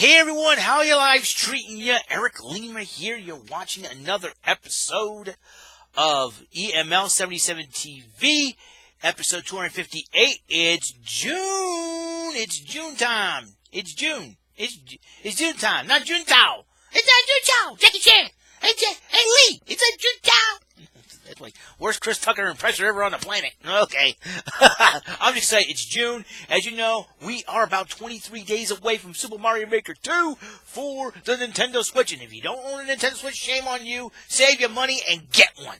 Hey everyone, how are your lives treating you? Eric Lima here. You're watching another episode of EML77 TV, episode 258. It's June. It's June time. It's June. It's June time, not June Tao. It's not June Tao. Jackie Chan. Hey Lee. It's a June Tao. That's like worst Chris Tucker impression ever on the planet. Okay. I'm just saying it's June. As you know, we are about 23 days away from Super Mario Maker 2 for the Nintendo Switch. And if you don't own a Nintendo Switch, shame on you. Save your money and get one.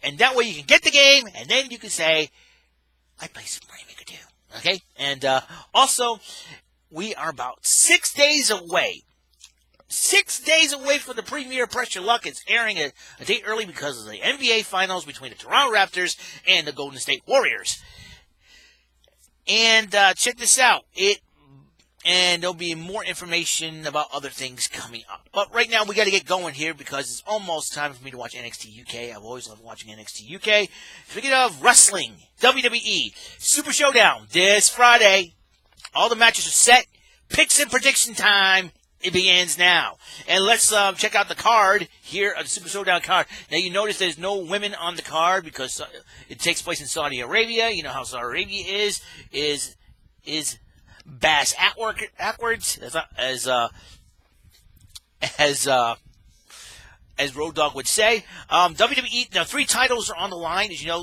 And that way you can get the game, and then you can say, I play Super Mario Maker 2. Okay? And also, we are about 6 days away. 6 days away from the premiere. Press Your Luck. It's airing a day early because of the NBA Finals between the Toronto Raptors and the Golden State Warriors. And check this out. And there'll be more information about other things coming up. But right now, we got to get going here because it's almost time for me to watch NXT UK. I've always loved watching NXT UK. Speaking of wrestling, WWE Super Showdown this Friday. All the matches are set. Picks and prediction time. It begins now. And let's check out the card here, the Super Showdown card. Now, you notice there's no women on the card because it takes place in Saudi Arabia. You know how Saudi Arabia is bass backwards, as Road Dogg would say. WWE, now 3 titles are on the line. As you know,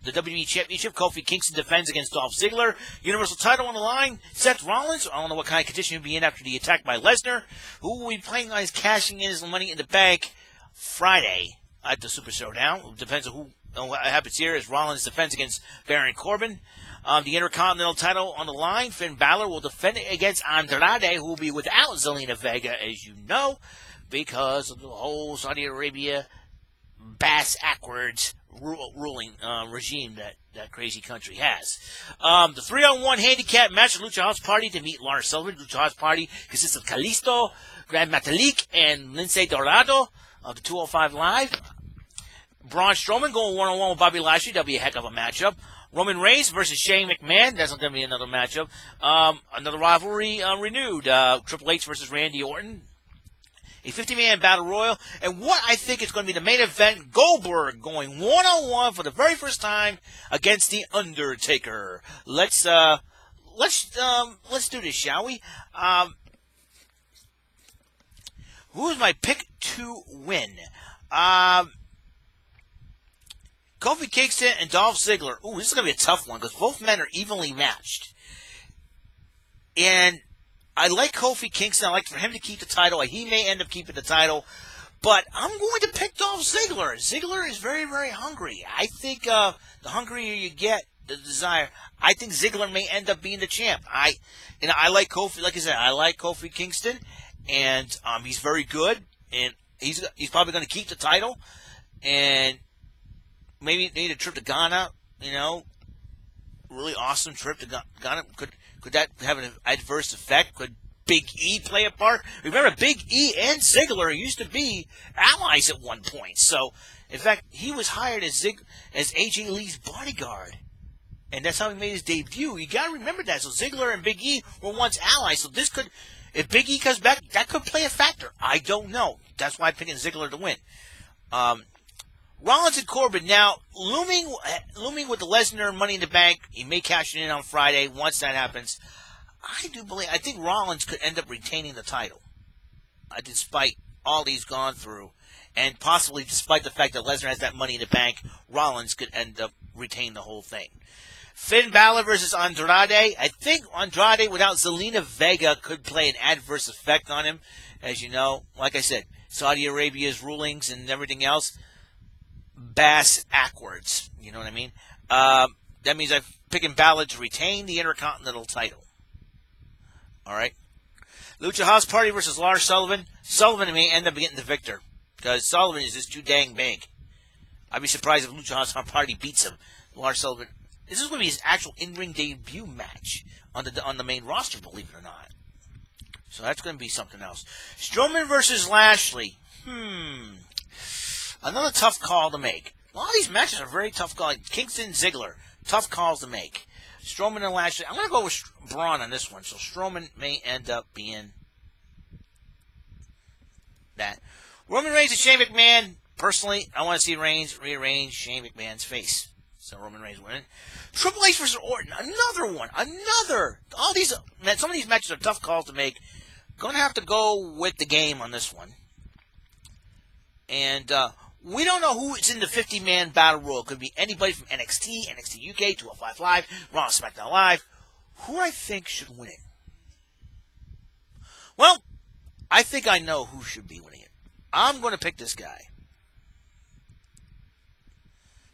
the WWE Championship, Kofi Kingston defends against Dolph Ziggler. Universal title on the line, Seth Rollins. I don't know what kind of condition he'll be in after the attack by Lesnar, who will be playing on his cashing in his Money in the Bank Friday at the Super Showdown. It depends on what happens here as Rollins defends against Baron Corbin. The Intercontinental title on the line, Finn Balor will defend it against Andrade, who will be without Zelina Vega, as you know, because of the whole Saudi Arabia bass-backwards ruling regime that crazy country has. The 3-on-1 handicap match, Lucha House Party to meet Lars Sullivan. Lucha House Party consists of Kalisto, Grand Metalik, and Lince Dorado of the 205 Live. Braun Strowman going one-on-one with Bobby Lashley. That'll be a heck of a matchup. Roman Reigns versus Shane McMahon. That's going to be another matchup. Another rivalry renewed. Triple H versus Randy Orton. A 50-man battle royal. And what I think is going to be the main event, Goldberg going one-on-one for the very first time against The Undertaker. Let's do this, shall we? Who's my pick to win? Kofi Kingston and Dolph Ziggler. Ooh, this is going to be a tough one because both men are evenly matched. And I like Kofi Kingston. I like for him to keep the title. He may end up keeping the title. But I'm going to pick Dolph Ziggler. Ziggler is very, very hungry. I think the hungrier you get, the desire, I think Ziggler may end up being the champ. I like Kofi. Like I said, I like Kofi Kingston. And he's very good. And he's probably going to keep the title. And maybe need a trip to Ghana, really awesome trip to Ghana. Could that have an adverse effect? Could Big E play a part? Remember, Big E and Ziggler used to be allies at one point. So, in fact, he was hired as AJ Lee's bodyguard. And that's how he made his debut. You got to remember that. So Ziggler and Big E were once allies. So this could, if Big E comes back, that could play a factor. I don't know. That's why I'm picking Ziggler to win. Rollins and Corbin now looming with the Lesnar Money in the Bank. He may cash it in on Friday. Once that happens, I think Rollins could end up retaining the title, despite all he's gone through, and possibly despite the fact that Lesnar has that Money in the Bank, Rollins could end up retaining the whole thing. Finn Balor versus Andrade. I think Andrade without Zelina Vega could play an adverse effect on him, as you know. Like I said, Saudi Arabia's rulings and everything else. Bass backwards, you know what I mean? That means I'm picking Balor to retain the Intercontinental title. All right. Lucha House Party versus Lars Sullivan. Sullivan may end up getting the victor because Sullivan is just too dang big. I'd be surprised if Lucha House Party beats him. Lars Sullivan. This is going to be his actual in-ring debut match on the main roster, believe it or not. So that's going to be something else. Strowman versus Lashley. Another tough call to make. A lot of these matches are very tough calls. Like Kingston, Ziggler, tough calls to make. Strowman and Lashley. I'm going to go with Braun on this one. So Strowman may end up being that. Roman Reigns and Shane McMahon. Personally, I want to see Reigns rearrange Shane McMahon's face. So Roman Reigns winning. Triple H versus Orton. Another one. All these. Some of these matches are tough calls to make. Going to have to go with the game on this one. And we don't know who is in the 50-man battle royal. Could be anybody from NXT, NXT UK, 205 Live, Raw, SmackDown Live. Who I think should win it? Well, I think I know who should be winning it. I'm going to pick this guy.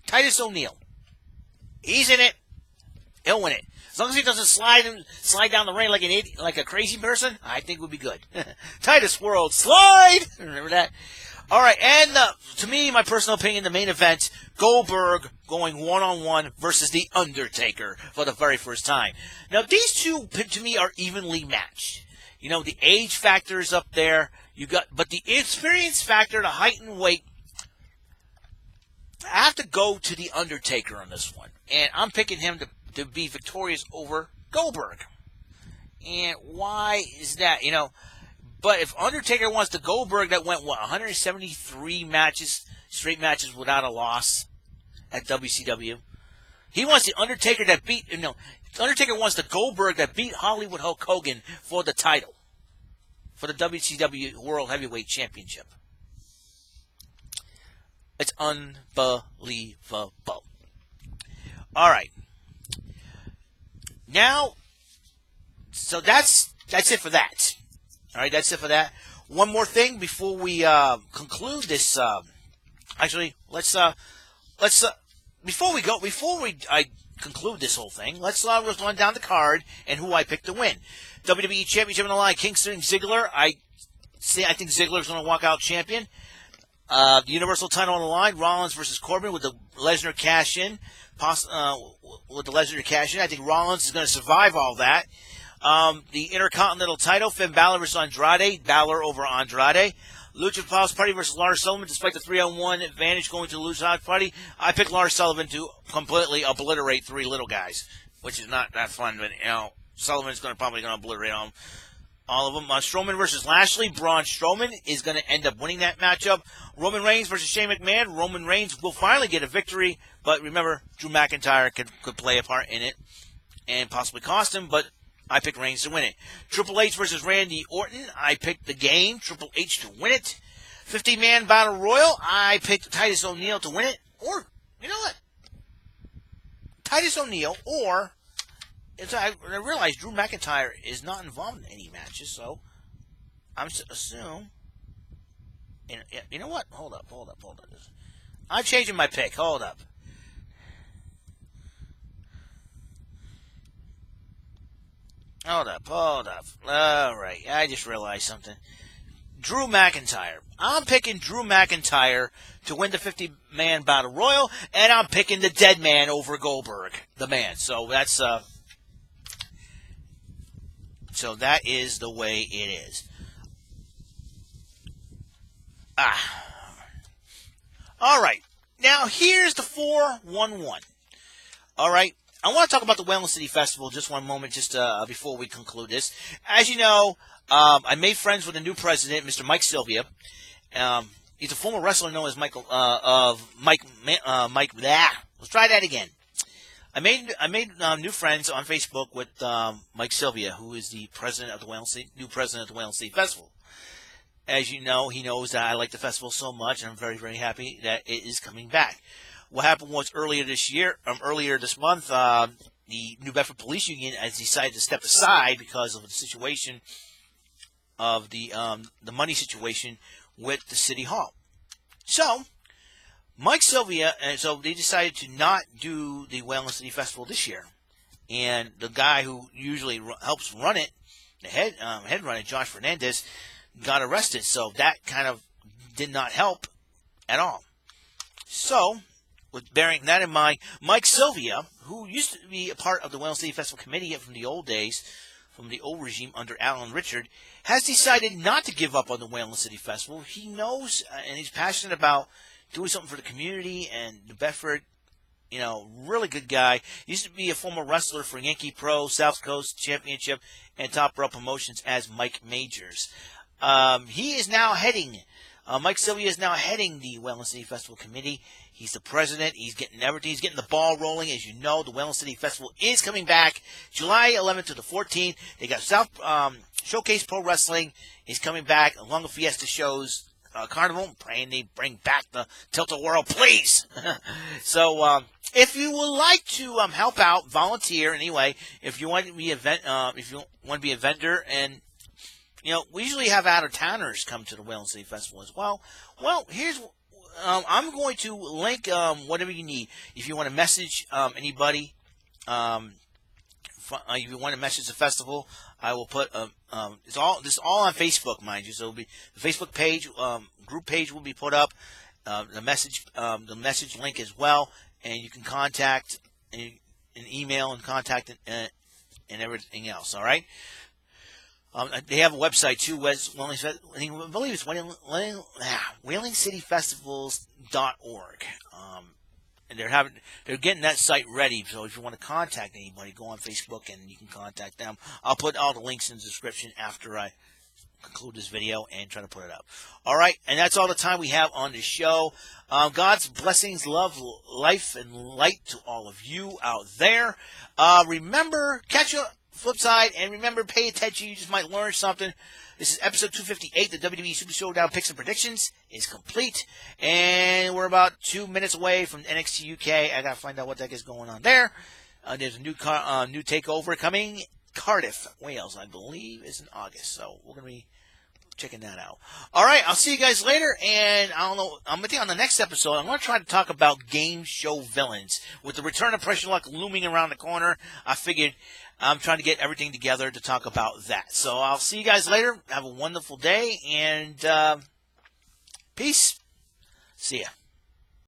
Titus O'Neil. He's in it. He'll win it. As long as he doesn't slide down the ring like an idiot, like a crazy person, I think we'll be good. Titus World Slide. Remember that? All right, and to me, my personal opinion, the main event, Goldberg going one-on-one versus The Undertaker for the very first time. Now, these two, to me, are evenly matched. You know, the age factor is up there. But the experience factor, the height and weight, I have to go to The Undertaker on this one. And I'm picking him to be victorious over Goldberg. And why is that? You know, but if Undertaker wants the Goldberg that went, 173 straight matches without a loss at WCW. He wants the Undertaker that Undertaker wants the Goldberg that beat Hollywood Hulk Hogan for the title. For the WCW World Heavyweight Championship. It's unbelievable. All right. Now, so that's it for that. All right, that's it for that. One more thing before we conclude this. Actually, before I conclude this whole thing, let's run down the card and who I picked to win. WWE Championship on the line, Kingston and Ziggler. I think Ziggler's going to walk out champion. The Universal title on the line, Rollins versus Corbin with the Lesnar cash in. I think Rollins is going to survive all that. The Intercontinental title, Finn Balor versus Andrade. Balor over Andrade. Lucha House Party versus Lars Sullivan. Despite the 3-on-1 advantage going to the Lucha House Party, I picked Lars Sullivan to completely obliterate three little guys, which is not that fun. But Sullivan's probably going to obliterate all of them. Strowman versus Lashley. Braun Strowman is going to end up winning that matchup. Roman Reigns versus Shane McMahon. Roman Reigns will finally get a victory, but remember, Drew McIntyre could play a part in it and possibly cost him, but I picked Reigns to win it. Triple H versus Randy Orton. I picked the game. Triple H to win it. 50-man Battle Royal. I picked Titus O'Neil to win it. Or, you know what? Titus O'Neil or... I realized Drew McIntyre is not involved in any matches, so I'm assume. You know what? Hold up. I'm changing my pick. Hold up. All right, I just realized something. Drew McIntyre. I'm picking Drew McIntyre to win the 50-man Battle Royal, and I'm picking the dead man over Goldberg, the man. So that's So that is the way it is. All right. Now, here's the 4-1-1. All right. I want to talk about the Wayland City Festival just one moment, just before we conclude this. As you know, I made friends with the new president, Mr. Mike Sylvia. He's a former wrestler known as Mike. Let's try that again. I made new friends on Facebook with Mike Sylvia, who is the president of the new president of the Wayland City Festival. As you know, he knows that I like the festival so much, and I'm very, very happy that it is coming back. What happened was earlier this month, the New Bedford Police Union has decided to step aside because of the situation of the money situation with the City Hall. So, Mike Sylvia, and so they decided to not do the Wayland City Festival this year. And the guy who usually helps run it, the head runner, Josh Fernandez, got arrested. So that kind of did not help at all. So, with bearing that in mind, Mike Sylvia, who used to be a part of the Wayland City Festival Committee from the old days, from the old regime under Alan Richard, has decided not to give up on the Wayland City Festival. He knows and he's passionate about doing something for the community and New Bedford. Really good guy. He used to be a former wrestler for Yankee Pro, South Coast Championship, and Top Row Promotions as Mike Majors. He is now heading. M.sylvia is now heading the Whalen City Festival Committee. He's the president. He's getting everything. He's getting the ball rolling. As you know, the Whalen City Festival is coming back July 11th to the 14th. They got South Showcase Pro Wrestling is coming back, along with Fiesta shows. Carnival, praying they bring back the Tilt-A-Whirl, please. So, if you would like to help out, volunteer anyway. If you want to be a vendor, and we usually have out-of-towners come to the Whalen City Festival as well. Well, here's I'm going to link whatever you need. If you want to message anybody, if you want to message the festival, I will put this is all on Facebook, mind you. So it'll be the Facebook page, group page will be put up, the message link as well, and you can contact an email and contact and everything else. All right. They have a website too. I believe it's WheelingCityFestivals.org. And they're getting that site ready. So if you want to contact anybody, go on Facebook and you can contact them. I'll put all the links in the description after I conclude this video and try to put it up. All right, and that's all the time we have on the show. God's blessings, love, life, and light to all of you out there. Remember, catch your flip side, and remember, pay attention. You just might learn something. This is episode 258. The WWE Super Showdown Picks and Predictions is complete. And we're about 2 minutes away from NXT UK. I got to find out what the heck is going on there. There's a new takeover coming. Cardiff, Wales, I believe, is in August. So we're going to be checking that out. All right, I'll see you guys later. And I don't know, I'm going to think on the next episode, I'm going to try to talk about game show villains. With the return of Pressure Luck looming around the corner, I figured I'm trying to get everything together to talk about that. So I'll see you guys later. Have a wonderful day, and peace. See ya.